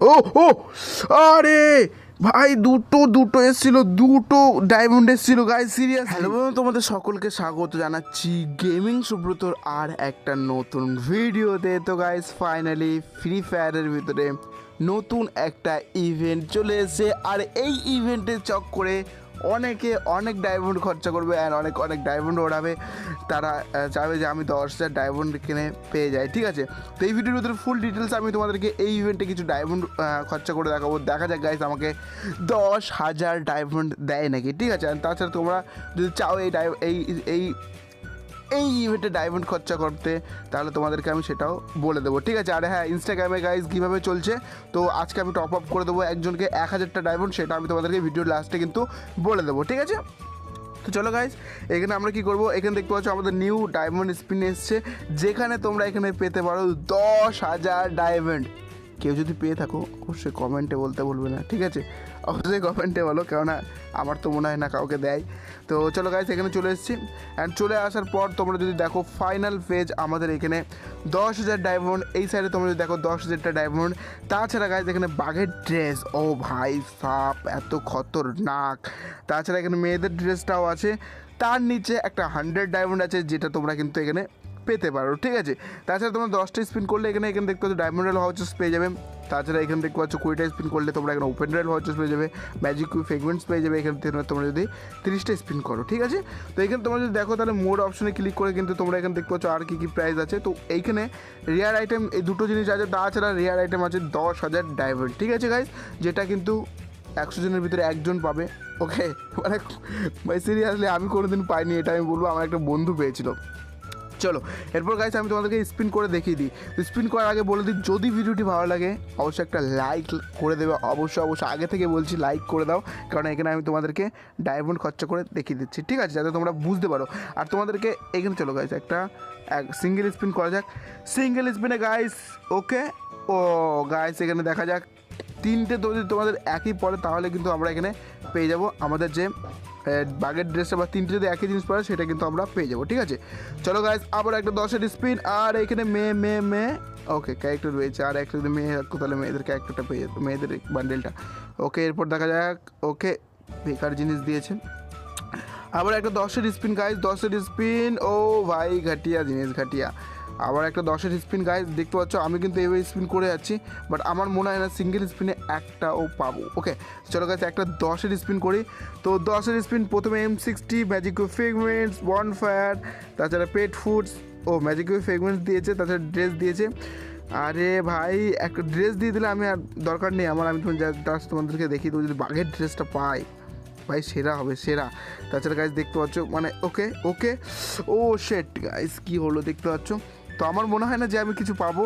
ও ও আরে ভাই দুটো দুটো এসেছিল, দুটো ডায়মন্ড এসেছিল গাইস, সিরিয়াস। হ্যালো বন্ধু, তোমাদের সকলকে স্বাগত জানাচ্ছি গেমিং সুব্রতর আর একটা নতুন ভিডিওতে। তো গাইস ফাইনালি ফ্রি ফায়ারের ভিতরে নতুন একটা ইভেন্ট চলে এসেছে, আর এই ইভেন্টের চক্করে অনেকে অনেক ডায়মন্ড খরচা করবে আর অনেক অনেক ডায়মন্ড ওড়াবে। তারা চাইবে যে আমি 10,000 ডায়মন্ড কিনে পেয়ে যাই, ঠিক আছে। তো এই ভিডিওর ভিতরে ফুল ডিটেলস আমি তোমাদেরকে এই ইভেন্টে কিছু ডায়মন্ড খরচা করে দেখাবো। দেখা যাক গাইস আমাকে 10,000 ডায়মন্ড দেয় নাকি, ঠিক আছে। আর তাছাড়া তোমরা যদি চাও এই এই এই ইভেন্টে ডায়মন্ড খরচা করতে, তাহলে তোমাদেরকে আমি সেটাও বলে দেবো, ঠিক আছে। আর হ্যাঁ, ইনস্টাগ্রামে গাইজ কীভাবে চলছে, তো আজকে আমি টপ আপ করে দেবো একজনকে 1,000টা ডায়মন্ড, সেটা আমি তোমাদেরকে ভিডিওর লাস্টে কিন্তু বলে দেবো, ঠিক আছে। তো চলো গাইজ, এখানে আমরা কি করব, এখানে দেখতে পাচ্ছ আমাদের নিউ ডায়মন্ড স্পিন এসছে, যেখানে তোমরা এখানে পেতে পারো 10,000 ডায়মন্ড। কেউ যদি পেয়ে থাকো অবশ্যই কমেন্টে বলতে বলবে না, ঠিক আছে। অবশ্যই কমেন্টে বলো, কেননা আমার তো মনে হয় না কাউকে দেয়। তো চলো গাইস, এখানে চলে এসেছি। অ্যান্ড চলে আসার পর তোমরা যদি দেখো ফাইনাল পেজ আমাদের এখানে 10,000 ডায়মন্ড, এই সাইডে তোমরা যদি দেখো 10,000টা ডায়মন্ড। তাছাড়া গাইস এখানে বাঘের ড্রেস, ও ভাই সাপ এত খতরনাক। তাছাড়া এখানে মেয়েদের ড্রেসটাও আছে, তার নিচে একটা 100 ডায়মন্ড আছে, যেটা তোমরা কিন্তু এখানে পেতে পারো, ঠিক আছে। তাছাড়া তোমরা 10টা স্পিন করলে এখানে দেখতে পাচ্ছ ডায়মন্ড রয়্যাল ভাউচার্স পেয়ে যাবে। তাছাড়া এখানে দেখতে পাচ্ছ 20টা স্পিন করলে তোমরা এখানে ওপেন রয়্যাল ভাউচার্স পেয়ে যাবে, ম্যাজিক কুইক ফ্রেগমেন্টস পেয়ে যাবে এখান থেকে তোমরা যদি 30টা স্পিন করো, ঠিক আছে। তো এখানে তোমরা যদি দেখো তাহলে মোড অপশনে ক্লিক করে কিন্তু তোমরা এখানে দেখতে পাচ্ছ আর কী প্রাইস আছে। তো এইখানে রেয়ার আইটেম এই দুটো জিনিস আছে, তাছাড়া রেয়ার আইটেম আছে 10,000 ডায়মন্ড, ঠিক আছে গাইজ, যেটা কিন্তু 100 জনের ভিতরে একজন পাবে। ওকে, মানে ভাই সিরিয়াসলি আমি কোনোদিন পাইনি, এটা আমি বলবো আমার একটা বন্ধু পেয়েছিল। চলো এরপর গাইস আমি তোমাদেরকে স্পিন করে দেখিয়ে দিই। তো স্পিন করার আগে বলে দিই, যদি ভিডিওটি ভালো লাগে অবশ্যই একটা লাইক করে দেবে, অবশ্যই আগে থেকে বলছি লাইক করে দাও, কারণ এখানে আমি তোমাদেরকে ডায়মন্ড খরচা করে দেখিয়ে দিচ্ছি, ঠিক আছে, যাতে তোমরা বুঝতে পারো। আর তোমাদেরকে এখানে চলো গাইস একটা সিঙ্গেল স্পিন করা যাক, সিঙ্গেল স্পিনে গাইস। ওকে, ও গাইস এখানে দেখা যাক 3টে যদি তোমাদের একই পড়ে তাহলে কিন্তু আমরা এখানে পেয়ে যাব আমাদের যে বাগের ড্রেসটা, বা 3টে যদি একই জিনিস পড়ে সেটা কিন্তু আমরা পেয়ে যাবো, ঠিক আছে। চলো গাইস আবার একটা 10-এর স্পিন, আর এখানে মেয়ে ওকে ক্যারেক্টার রয়েছে, আর একটা যদি মেয়ে থাকতো তাহলে মেয়েদের ক্যারেক্টারটা পেয়ে যেত, মেয়েদের বান্ডেলটা। ওকে, এরপর দেখা যাক, ওকে বেকার জিনিস দিয়েছে। আবার একটা 10-এর স্পিন গাইস, 10-এর স্পিন, ও ভাই ঘাটিয়া জিনিস, ঘাটিয়া। আবার একটা 10-এর স্পিন গাইস, দেখতে পাচ্ছ আমি কিন্তু এইভাবে স্পিন করে যাচ্ছি, বাট আমার মনে হয় না সিঙ্গেল স্পিনে একটাও পাবো। ওকে চলো গাইস একটা 10-এর স্পিন করি। তো 10-এর স্পিন প্রথমে M60, ম্যাজিক ফ্রেগমেন্টস, বনফায়ার, তাছাড়া পেট ফুডস, ও ম্যাজিক ফ্রেগমেন্টস দিয়েছে, তাছাড়া ড্রেস দিয়েছে। আরে ভাই একটা ড্রেস দিয়ে দিলে আমি আর দরকার নেই আমার, আমি তোমাদেরকে দেখিয়ে দেবো, যদি বাঘের ড্রেসটা পাই ভাই সেরা হবে, সেরা। তাছাড়া গাইজ দেখতে পাচ্ছ মানে ওকে ওকে, ও শেট গাইজ কী হলো দেখতে পাচ্ছ। তো আমার মনে হয় না যে আমি কিছু পাবো,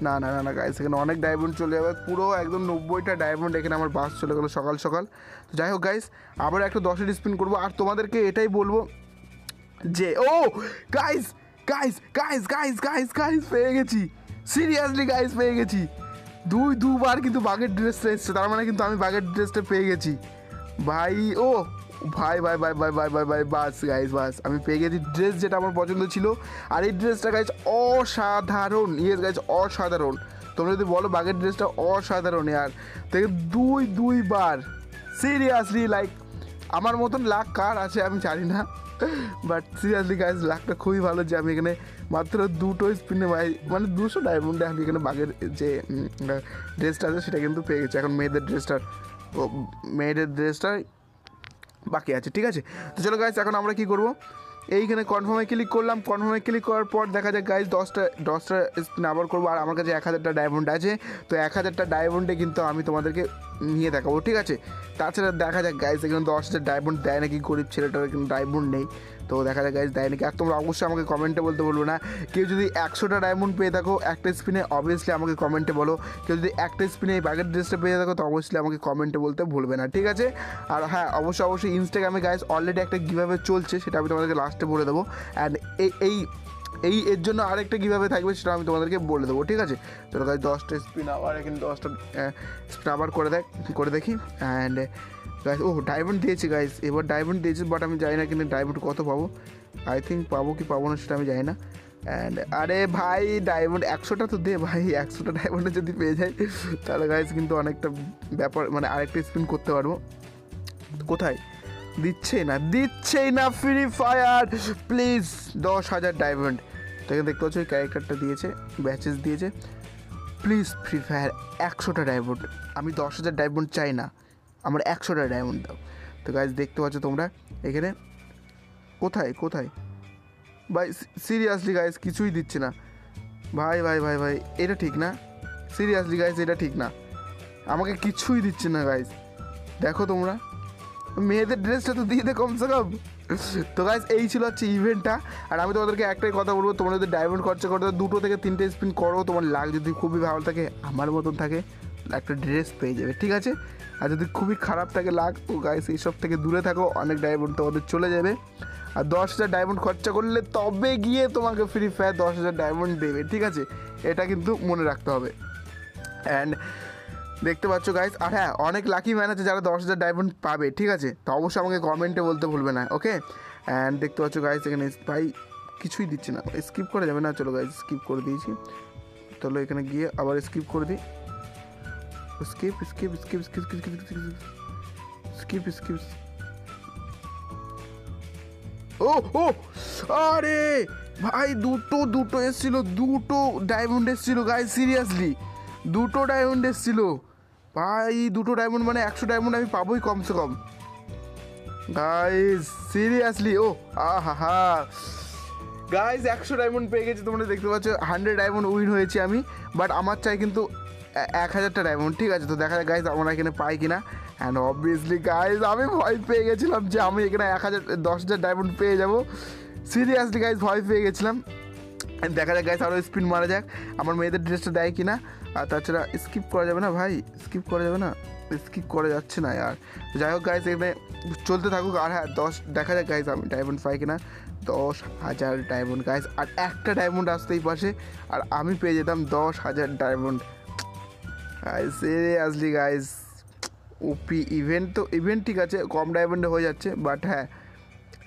না না না না গাইজ, এখানে অনেক ডায়মন্ড চলে যাবে, পুরো একদম 90টা ডায়মন্ড এখানে আমার বাস চলে গেলো সকাল সকাল। তো যাই হোক গাইজ আবার একটা 10-এর স্পিন করবো, আর তোমাদেরকে এটাই বলবো যে ও guys guys guys guys guys guys পেয়ে গেছি, সিরিয়াসলি গাইজ পেয়ে গেছি। দুবার কিন্তু বাঘের ড্রেসটা এসছে, তার মানে কিন্তু আমি বাঘের ড্রেসটা পেয়ে গেছি ভাই। ও ভাই ভাই ভাই ভাই ভাই ভাই ভাই বাস গাইজ বাস, আমি পেয়ে গেছি ড্রেস যেটা আমার পছন্দ ছিল। আর এই ড্রেসটা গাইজ অসাধারণ, ইয়েস গাইজ অসাধারণ। তোমরা যদি বলো বাঘের ড্রেসটা অসাধারণ ইয়ার, থেকে দুইবার সিরিয়াসলি, লাইক আমার মতন লাক কার আছে আমি জানি না, বাট সিরিয়াসলি গাইজ লাকটা খুবই ভালো যে আমি এখানে মাত্র 2টো স্পিনে ভাই মানে 200 ডায়মন্ডে আমি এখানে বাঘের যে ড্রেসটা আছে সেটা কিন্তু পেয়ে গেছি। এখন মেয়েদের ড্রেসটা বাকি আছে, ঠিক আছে। তো চলো গাইজ এখন আমরা কী করবো, এইখানে কনফার্মে ক্লিক করলাম, কনফার্মে ক্লিক করার পর দেখা যায় গাইজ 10টা স্পিন আবার করবো, আর আমার কাছে 1,000টা ডায়মন্ড আছে। তো 1,000টা ডায়মন্ডে কিন্তু আমি তোমাদেরকে নিয়ে দেখাবো, ঠিক আছে। তাছাড়া দেখা যাক গাইজ এখানে 10,000 ডায়মন্ড দেয় নাকি, গরিব ছেলেটার কিন্তু ডায়মন্ড নেই, তো দেখা যাক গাইজ দেয় নাকি। আর তোমরা অবশ্যই আমাকে কমেন্টে বলতে বলবো না, কেউ যদি 100টা ডায়মন্ড পেয়ে থাকো একটা স্পিনে অবভিয়াসলি আমাকে কমেন্টে বলো, কেউ যদি একটা স্পিনে এই বাগের ড্রেসটা পেয়ে থাকো তো অবশ্যই আমাকে কমেন্টে বলতে ভুলবে না, ঠিক আছে। আর হ্যাঁ অবশ্যই ইনস্টাগ্রামে গাইজ অলরেডি একটা কীভাবে চলছে সেটা আমি তোমাদেরকে লাস্টে বলে দেবো। অ্যান্ড এর জন্য আরেকটা কীভাবে থাকবে সেটা আমি তোমাদেরকে বলে দেবো, ঠিক আছে। চলো গাইজ 10টা স্পিন আবার এখানে 10টা স্পিন আবার করে দেখি। অ্যান্ড গাইজ ও ডায়মন্ড দিয়েছি গাইজ, এবার ডায়মন্ড দিয়েছি, বাট আমি জানি না কিন্তু ডায়মন্ড কত পাবো, আই থিঙ্ক পাবো কি পাবো না সেটা আমি জানি না। অ্যান্ড আরে ভাই ডায়মন্ড 100টা তো দে ভাই, 100টা ডায়মন্ডে যদি পেয়ে যাই তাহলে গাইজ কিন্তু অনেকটা ব্যাপার, মানে আরেকটা স্পিন করতে পারবো। কোথায় দিচ্ছেই না ফ্রি ফায়ার, প্লিজ 10,000 ডায়মন্ড। তাকে দেখতে পাচ্ছ ওই ক্যারেক্টারটা দিয়েছে, ব্যাচেস দিয়েছে। প্লিজ ফ্রি ফায়ার 100টা ডায়মন্ড, আমি 10,000 ডায়মন্ড চাই না, আমার 100টা ডায়মন্ড দাও। তো গাইজ দেখতে পাচ্ছ তোমরা এখানে কোথায় ভাই, সিরিয়াসলি গাইজ কিছুই দিচ্ছে না ভাই, এটা ঠিক না, সিরিয়াসলি গাইজ এটা ঠিক না, আমাকে কিছুই দিচ্ছে না গাইজ। দেখো তোমরা মেয়েদের ড্রেসটা তো দিয়ে দে কমসে কম। তো গাইজ এই ছিল হচ্ছে ইভেন্টটা। আর আমি তোমাদেরকে একটাই কথা বলবো, তোমরা যদি ডায়মন্ড খরচা করতে 2 থেকে 3টে স্পিন করো, তোমার লাক যদি খুবই ভালো থাকে আমার মতন থাকে একটা ড্রেস পেয়ে যাবে, ঠিক আছে। আর যদি খুবই খারাপ থাকে লাক, তো গাইজ এইসব থেকে দূরে থাকো, অনেক ডায়মন্ড তোমাদের চলে যাবে। আর 10,000 ডায়মন্ড খরচা করলে তবে গিয়ে তোমাকে ফ্রি ফায়ার 10,000 ডায়মন্ড দেবে, ঠিক আছে, এটা কিন্তু মনে রাখতে হবে। অ্যান্ড দেখতে পাচ্ছ গাইজ, আর হ্যাঁ অনেক লাকি ম্যান আছে যারা 10,000 ডায়মন্ড পাবে, ঠিক আছে, তো অবশ্যই আমাকে কমেন্টে বলতে ভুলবে না, ওকে। অ্যান্ড দেখতে পাচ্ছ গাইজ এখানে ভাই কিছুই দিচ্ছে না, স্কিপ করা যাবে না, চলো গাইজ স্কিপ করে দিয়েছি। চলো এখানে গিয়ে আবার স্কিপ করে দিই, স্কিপ। ও আরে ভাই দুটো এসেছিল, 2টো ডায়মন্ড এসেছিল গাইজ, সিরিয়াসলি 2টো ডায়মন্ড এসেছিল ভাই, 2টো ডায়মন্ড মানে 100 ডায়মন্ড আমি পাবোই কমসে কম গাইজ, সিরিয়াসলি। ও আহা গাইজ 100 ডায়মন্ড পেয়ে গেছি, তোমরা দেখতে পাচ্ছ 100 ডায়মন্ড উইন হয়েছি আমি, বাট আমার চাই কিন্তু 1,000টা ডায়মন্ড, ঠিক আছে। তো দেখা যায় গাইজ আমরা এখানে পাই কিনা। অ্যান্ড অবভিয়াসলি গাইজ আমি ভয় পেয়ে গেছিলাম যে আমি এখানে 10,000 ডায়মন্ড পেয়ে যাবো, সিরিয়াসলি গাইজ ভয় পেয়ে গেছিলাম। দেখা যাক গাইজ আরও স্পিন মারা যাক, আমার মেয়েদের ড্রেসটা দেয় কিনা। আর তাছাড়া স্কিপ করা যাবে না ভাই, স্কিপ করা যাচ্ছে না আর। যাই হোক গাইজ এখানে চলতে থাকুক। আর হ্যাঁ দেখা যাক গাইজ আমি ডায়মন্ড পাই কিনা, 10,000 ডায়মন্ড গাইজ, আর একটা ডায়মন্ড আসতেই পাশে আর আমি পেয়ে যেতাম 10,000 ডায়মন্ড। সিরিয়াসলি গাইজ ওপি ইভেন্ট ঠিক আছে, কম ডায়মন্ডে হয়ে যাচ্ছে, বাট হ্যাঁ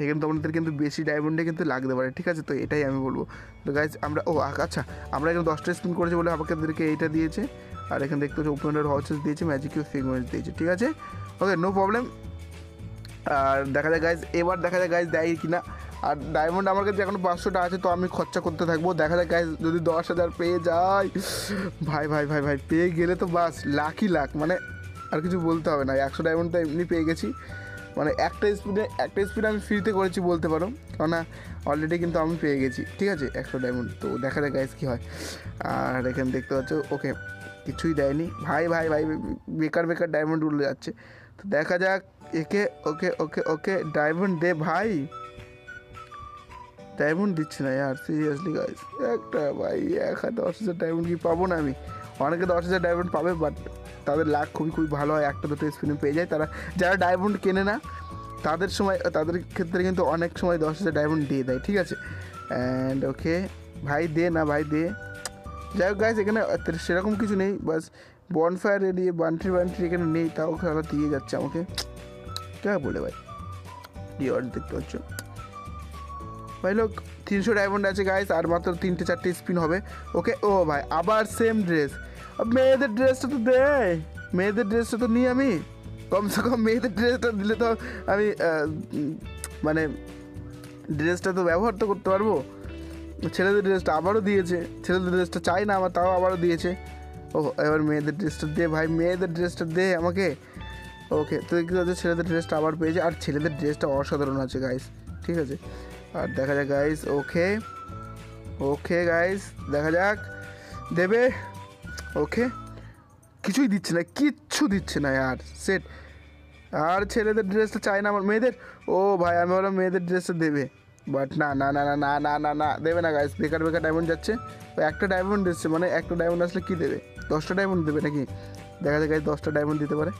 এখানে তোমাদের কিন্তু বেশি ডায়মন্ডে কিন্তু লাগতে পারে, ঠিক আছে। তো এটাই আমি বলবো। তো গাইজ আমরা আচ্ছা আমরা এখানে 10টা স্পিন করেছি বলে আমাদেরকে এইটা দিয়েছে। আর এখানে দেখতে হচ্ছে ওপেনার হর্সেস দিয়েছে, ম্যাজিক কিউ ফিগমেন্টস দিয়েছে, ঠিক আছে, ওকে নো প্রবলেম। আর দেখা যায় গাইজ এবার দেখা যায় গাইজ দেয় কিনা। আর ডায়মন্ড আমার কাছে এখন 500টা আছে, তো আমি খরচা করতে থাকবো। দেখা যায় গাইজ যদি 10,000 পেয়ে যায়, ভাই পেয়ে গেলে তো বাস লাক, মানে আর কিছু বলতে হবে না। 100 ডায়মন্ড তো এমনি পেয়ে গেছি, মানে একটা স্পিনে আমি ফ্রিতে করেছি বলতে পারো, কেননা অলরেডি কিন্তু আমি পেয়ে গেছি, ঠিক আছে 100 ডায়মন্ড। তো দেখা যাক গাইজ কী হয়। আর এখানে দেখতে পাচ্ছ ওকে কিছুই দেয়নি ভাই, বেকার ডায়মন্ড উড়ে যাচ্ছে। তো দেখা যাক একে, ওকে ডায়মন্ড দে ভাই, ডায়মন্ড দিচ্ছে না यार, সিরিয়াসলি গাইজ একটা ভাই 10,000 ডায়মন্ড কি পাবো না আমি? অনেকে 10,000 ডায়মন্ড পাবে, বাট তাদের লাক খুবই ভালো হয়, 1-2 স্পিনে পেয়ে যায়। তারা যারা ডায়মন্ড কেনে না তাদের ক্ষেত্রে কিন্তু অনেক সময় 10,000 ডায়মন্ড দিয়ে দেয়, ঠিক আছে। অ্যান্ড ওকে ভাই দে না ভাই দে। যাই হোক গাইজ এখানে সেরকম কিছু নেই, বাস বনফায়ার এরিয়ে বান্ট্রি এখানে নেই, তাও খেলা দিয়ে যাচ্ছে আমাকে, কে বলে ভাই রিওয়ার্ড দেখতে পাচ্ছ ভাই লোক 300 ডায়মন্ড আছে গাইস, আর মাত্র 3-4টে স্পিন হবে, ওকে। ও ভাই আবার সেম ড্রেস, মেয়েদের ড্রেসটা তো দে, মেয়েদের ড্রেসটা তো নিই আমি, কমসে কম মেয়েদের ড্রেসটা দিলে তো আমি মানে ড্রেসটা তো ব্যবহার তো করতে পারবো। ছেলেদের ড্রেসটা আবারও দিয়েছে, ছেলেদের ড্রেসটা চাই না আমার, তাও আবারও দিয়েছে। ও এবার মেয়েদের ড্রেসটা দে ভাই, মেয়েদের ড্রেসটা দে আমাকে, ওকে। তো দেখতে পাচ্ছি ছেলেদের ড্রেসটা আবার পেয়েছে, আর ছেলেদের ড্রেসটা অসাধারণ আছে গাইস, ঠিক আছে। আর দেখা যাক গাইস, ওকে গাইস দেখা যাক দেবে, ওকে কিছুই দিচ্ছে না, কিচ্ছু দিচ্ছে না আর সেট। আর ছেলেদের ড্রেসটা চাই না আমার, মেয়েদের, ও ভাই আমি বললাম মেয়েদের ড্রেসটা দেবে, বাট না দেবে না গাইস, বেকার ডায়মন্ড যাচ্ছে। একটা ডায়মন্ড এসছে, মানে একটা ডায়মন্ড আসলে কী দেবে, 10টা ডায়মন্ড দেবে নাকি? দেখা যায় গাইস 10টা ডায়মন্ড দিতে পারে।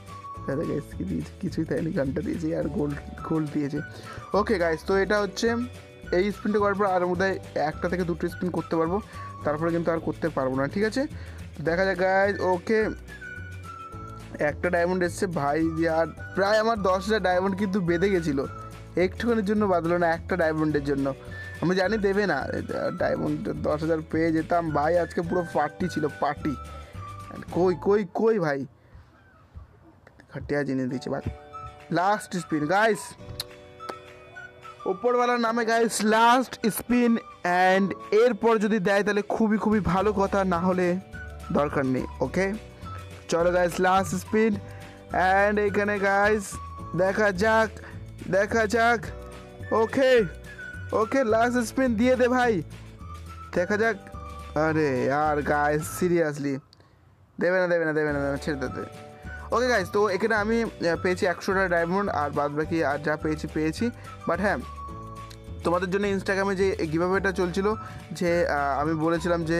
দেখা গাইস কি দিয়েছে, কিছুই দেয়নি, গানটা দিয়েছে আর গোল্ড দিয়েছে, ওকে গাইস। তো এটা হচ্ছে এই স্পিনটা করার পর আর মধ্যে 1টা থেকে 2টো স্পিন করতে পারবো, তারপরে কিন্তু আর করতে পারবো না, ঠিক আছে। দেখা যাক গাইস, ওকে একটা ডায়মন্ড এসছে ভাই, আর প্রায় আমার 10,000 ডায়মন্ড কিন্তু বেঁধে গেছিলো, একটুখানির জন্য বাঁধলো না, একটা ডায়মন্ডের জন্য। আমি জানি দেবে না, ডায়মন্ড 10,000 পেয়ে যেতাম ভাই, আজকে পুরো পার্টি ছিল, পার্টি। কই কই কই ভাই, ঘাটিয়া জিনিস দিচ্ছে ভাই। লাস্ট স্পিন গাইস, ওপরওয়ালার নামে গাইস, লাস্ট স্পিন। অ্যান্ড এরপর যদি দেয় তাহলে খুবই খুবই ভালো কথা, না হলে দরকার নেই। ওকে চলো গাইস, লাস্ট স্পিন। অ্যান্ড এখানে গাইস দেখা যাক, দেখা যাক। ওকে ওকে, লাস্ট স্পিন দিয়ে দে ভাই, দেখা যাক। আরে আর গাইস সিরিয়াসলি দেবে না, দেবে না, দেবে না, ছেড়ে দেবে। ওকে গাইস, তো এখানে আমি পেয়েছি 100টা ডায়মন্ড, আর বাদ বাকি আর যা পেয়েছি পেয়েছি। বাট হ্যাঁ, তোমাদের জন্য ইনস্টাগ্রামে যে গিভঅ্যাওয়েটা চলছিল, যে আমি বলেছিলাম যে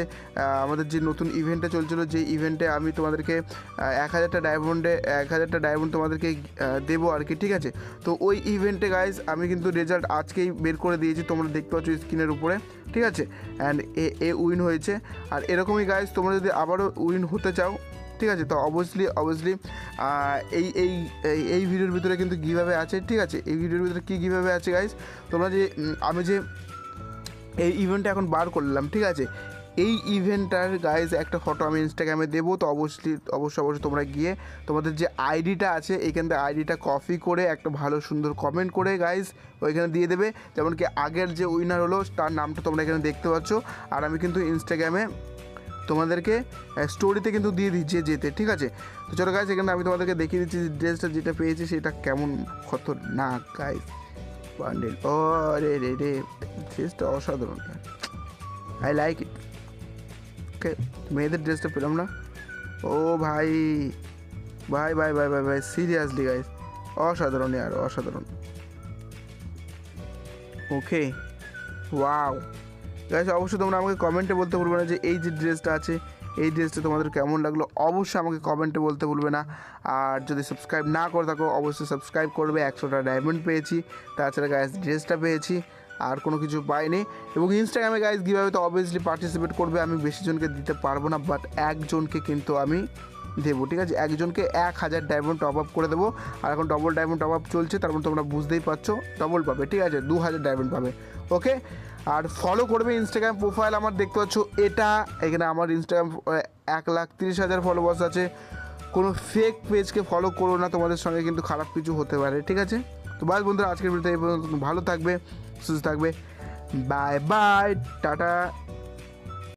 আমাদের যে নতুন ইভেন্টটা চলছিল, যে ইভেন্টে আমি তোমাদেরকে 1,000টা ডায়মন্ড তোমাদেরকে দেবো আর কি, ঠিক আছে। তো ওই ইভেন্টে গাইজ আমি কিন্তু রেজাল্ট আজকেই বের করে দিয়েছি, তোমরা দেখতে পাচ্ছ স্ক্রিনের উপরে, ঠিক আছে। অ্যান্ড এ উইন হয়েছে। আর এরকমই গাইজ তোমরা যদি আবারও উইন হতে চাও, ঠিক আছে, তো অবভিয়াসলি এই এই এই ভিডিওর ভিতরে কিন্তু কীভাবে আছে, ঠিক আছে। এই ভিডিওর ভিতরে কী কীভাবে আছে গাইজ, তোমরা যে আমি যে এই ইভেন্টটা এখন বার করলাম, ঠিক আছে, এই ইভেন্টটার গাইজ একটা ফটো আমি ইনস্টাগ্রামে দেবো। তো অবশ্যই তোমরা গিয়ে তোমাদের যে আইডিটা আছে এইখান থেকে আইডিটা কপি করে একটা ভালো সুন্দর কমেন্ট করে গাইজ ওইখানে দিয়ে দেবে। যেমন কি আগের যে উইনার হলো তার নামটা তোমরা এখানে দেখতে পাচ্ছ, আর আমি কিন্তু ইনস্টাগ্রামে তোমাদেরকে স্টোরিতে কিন্তু দিয়ে দিচ্ছি যেতে, ঠিক আছে। তো চলো গাইজ, এখানে আমি তোমাদেরকে দেখিয়ে দিচ্ছি ড্রেসটা যেটা পেয়েছি সেটা কেমন খতরনাক গাইজ। বান্ডেল, ও রে রে রে, ড্রেসটা অসাধারণ, আই লাইক ইট। ওকে, মেয়েদের ড্রেসটা পেলাম না। ও ভাই ভাই ভাই ভাই ভাই ভাই সিরিয়াসলি গাইজ, অসাধারণ আর অসাধারণ। ওকে ওয়াও গাইস, অবশ্যই তোমরা আমাকে কমেন্টে বলতে ভুলবে না যে এই যে ড্রেসটা আছে এই ড্রেসটা তোমাদের কেমন লাগলো, অবশ্যই আমাকে কমেন্টে বলতে ভুলবে না। আর যদি সাবস্ক্রাইব না করে থাকো অবশ্যই সাবস্ক্রাইব করবে। 100টা ডায়মন্ড পেয়েছি, তাছাড়া গাইস ড্রেসটা পেয়েছি, আর কোনো কিছু পাইনি। এবং ইনস্টাগ্রামে গাইস কীভাবে, তো অবভিয়াসলি পার্টিসিপেট করবে। আমি বেশি জনকে দিতে পারবো না, বাট একজনকে কিন্তু আমি দেবো, ঠিক আছে। একজনকে 1,000 ডায়মন্ড টপ আপ করে দেবো। আর এখন ডবল ডায়মন্ড টপ আপ চলছে, তারপর তোমরা বুঝতেই পারছো ডবল পাবে, ঠিক আছে, 2,000 ডায়মন্ড পাবে। ওকে, আর ফলো করবে ইনস্টাগ্রাম প্রোফাইল আমার দেখতে পাচ্ছ এটা, এখানে আমার ইনস্টাগ্রাম 1,30,000 ফলোয়ার্স আছে। কোনো ফেক পেজকে ফলো করো না, তোমাদের সঙ্গে কিন্তু খারাপ কিছু হতে পারে, ঠিক আছে। তো বাস বন্ধুরা, আজকের ভিডিওতে এই পর্যন্ত, ভালো থাকবে, সুস্থ থাকবে, বাই বাই, টাটা।